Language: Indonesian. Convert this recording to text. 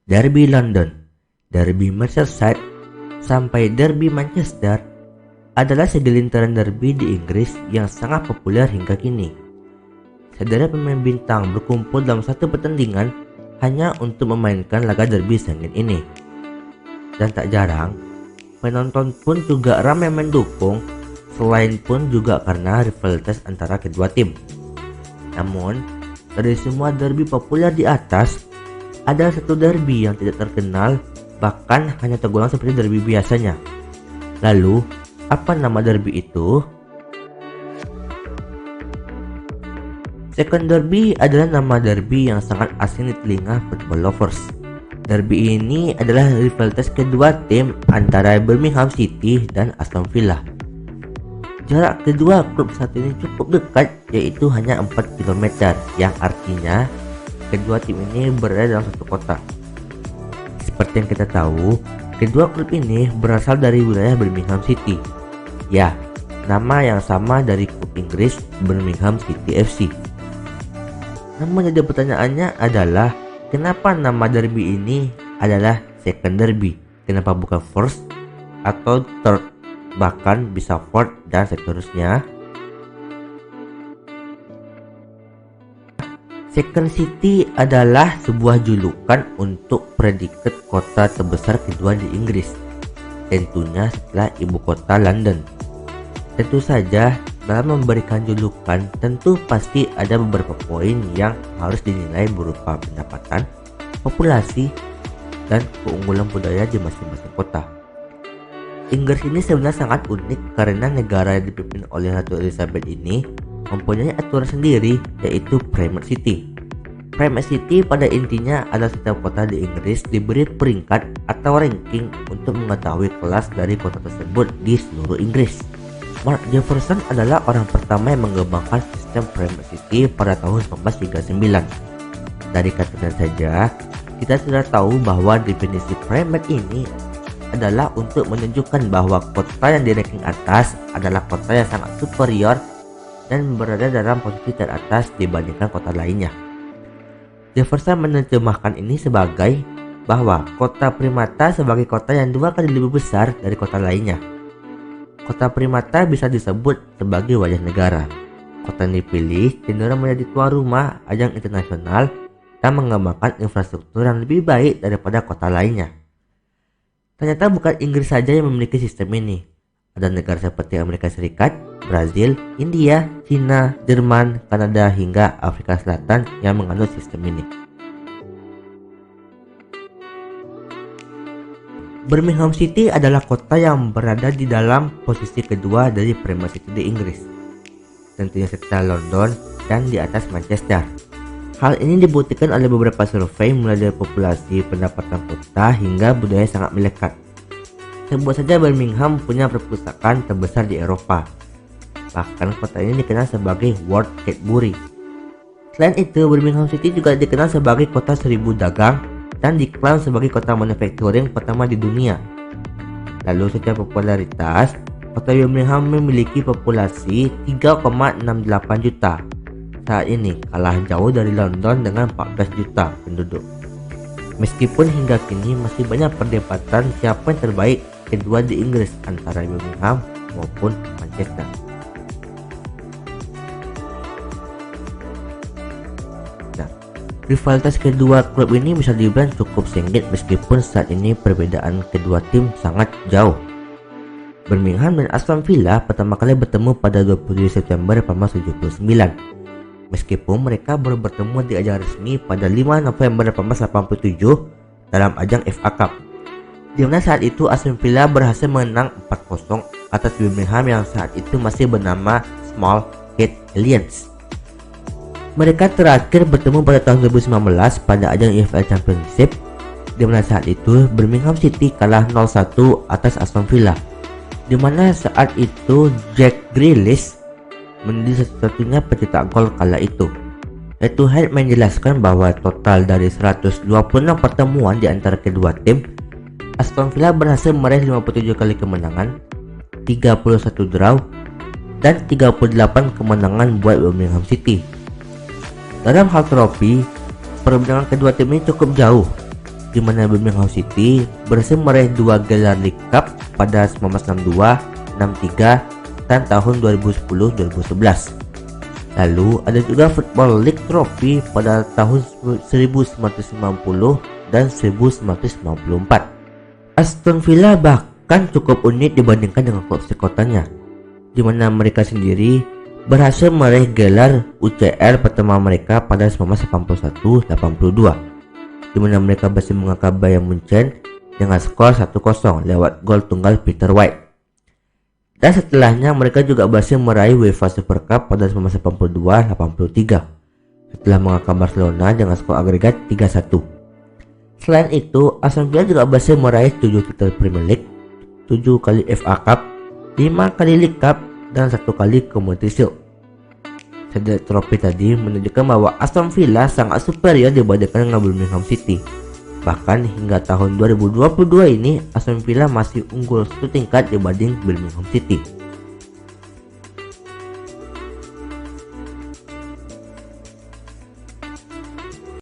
Derby London, Derby Merseyside, sampai Derby Manchester adalah segelintiran derby di Inggris yang sangat populer hingga kini. Sederet pemain bintang berkumpul dalam satu pertandingan hanya untuk memainkan laga derby sengit ini. Dan tak jarang, penonton pun juga ramai mendukung, selain pun juga karena rivalitas antara kedua tim. Namun, dari semua derby populer di atas, ada satu derby yang tidak terkenal, bahkan hanya tergolong seperti derby biasanya. Lalu, apa nama derby itu? Second Derby adalah nama derby yang sangat asing di telinga football lovers. Derby ini adalah rivalitas kedua tim antara Birmingham City dan Aston Villa. Jarak kedua klub saat ini cukup dekat, yaitu hanya 4 km, yang artinya kedua tim ini berada dalam satu kota. Seperti yang kita tahu, kedua klub ini berasal dari wilayah Birmingham City. Ya, nama yang sama dari klub Inggris Birmingham City FC. Namun jadi pertanyaannya adalah, kenapa nama derby ini adalah second derby? Kenapa bukan first atau third, bahkan bisa fourth dan seterusnya? Second City adalah sebuah julukan untuk predikat kota terbesar kedua di Inggris, tentunya setelah ibu kota London. Tentu saja, dalam memberikan julukan tentu pasti ada beberapa poin yang harus dinilai berupa pendapatan, populasi, dan keunggulan budaya di masing-masing kota. Inggris ini sebenarnya sangat unik karena negara yang dipimpin oleh Ratu Elizabeth ini mempunyai aturan sendiri, yaitu Premier City. Premier City pada intinya adalah setiap kota di Inggris diberi peringkat atau ranking untuk mengetahui kelas dari kota tersebut di seluruh Inggris. Mark Jefferson adalah orang pertama yang mengembangkan sistem Premier City pada tahun 1939. Dari katanya saja, kita sudah tahu bahwa definisi Premier ini adalah untuk menunjukkan bahwa kota yang di ranking atas adalah kota yang sangat superior dan berada dalam posisi teratas dibandingkan kota lainnya. Jefferson menerjemahkan ini sebagai bahwa kota primata sebagai kota yang 2 kali lebih besar dari kota lainnya. Kota primata bisa disebut sebagai wajah negara. Kota yang dipilih cenderung menjadi tuan rumah ajang internasional dan mengembangkan infrastruktur yang lebih baik daripada kota lainnya. Ternyata bukan Inggris saja yang memiliki sistem ini. Ada negara seperti Amerika Serikat, Brazil, India, China, Jerman, Kanada, hingga Afrika Selatan yang menganut sistem ini. Birmingham City adalah kota yang berada di dalam posisi kedua dari Premier City di Inggris, tentunya setelah London dan di atas Manchester. Hal ini dibuktikan oleh beberapa survei mulai dari populasi, pendapatan kota, hingga budaya sangat melekat. Sebut saja Birmingham punya perpustakaan terbesar di Eropa. Bahkan kota ini dikenal sebagai World Cadbury. Selain itu, Birmingham City juga dikenal sebagai kota 1000 dagang dan diklaim sebagai kota manufacturing pertama di dunia. Lalu secara popularitas, kota Birmingham memiliki populasi 3,68 juta. Saat ini kalah jauh dari London dengan 14 juta penduduk. Meskipun hingga kini masih banyak perdebatan siapa yang terbaik kedua di Inggris antara Birmingham maupun Manchester. Rivalitas kedua klub ini bisa dibilang cukup sengit meskipun saat ini perbedaan kedua tim sangat jauh. Birmingham dan Aston Villa pertama kali bertemu pada 27 September 1879. Meskipun mereka baru bertemu di ajang resmi pada 5 November 1887 dalam ajang FA Cup, di mana saat itu Aston Villa berhasil menang 4-0 atas Birmingham yang saat itu masih bernama Small Head Alliance. Mereka terakhir bertemu pada tahun 2019 pada ajang EFL Championship, di mana saat itu Birmingham City kalah 0-1 atas Aston Villa, di mana saat itu Jack Grealish menjadi satu-satunya pencetak gol kala itu. Head to Head menjelaskan bahwa total dari 126 pertemuan di antara kedua tim, Aston Villa berhasil meraih 57 kali kemenangan, 31 draw, dan 38 kemenangan buat Birmingham City. Dalam hal trofi, perbincangan kedua tim ini cukup jauh. di mana Birmingham City berhasil meraih 2 gelar League Cup pada 1962, 63, dan tahun 2010-2011. Lalu ada juga Football League Trophy pada tahun 1990 dan 1994. Aston Villa bahkan cukup unik dibandingkan dengan klub sekotanya, di mana mereka sendiri berhasil meraih gelar UCL pertama mereka pada 1981-82, di mana mereka berhasil mengangkat Bayern Munchen dengan skor 1-0 lewat gol tunggal Peter White. Dan setelahnya mereka juga berhasil meraih UEFA Super Cup pada 1982-83 setelah mengalahkan Barcelona dengan skor agregat 3-1. Selain itu, Aston Villa juga berhasil meraih 7 titel Premier League, 7 kali FA Cup, 5 kali League Cup, dan 1 kali Community Shield. Sederet trofi tadi menunjukkan bahwa Aston Villa sangat superior dibandingkan dengan Birmingham City. Bahkan hingga tahun 2022 ini Aston Villa masih unggul 1 tingkat dibanding Birmingham City.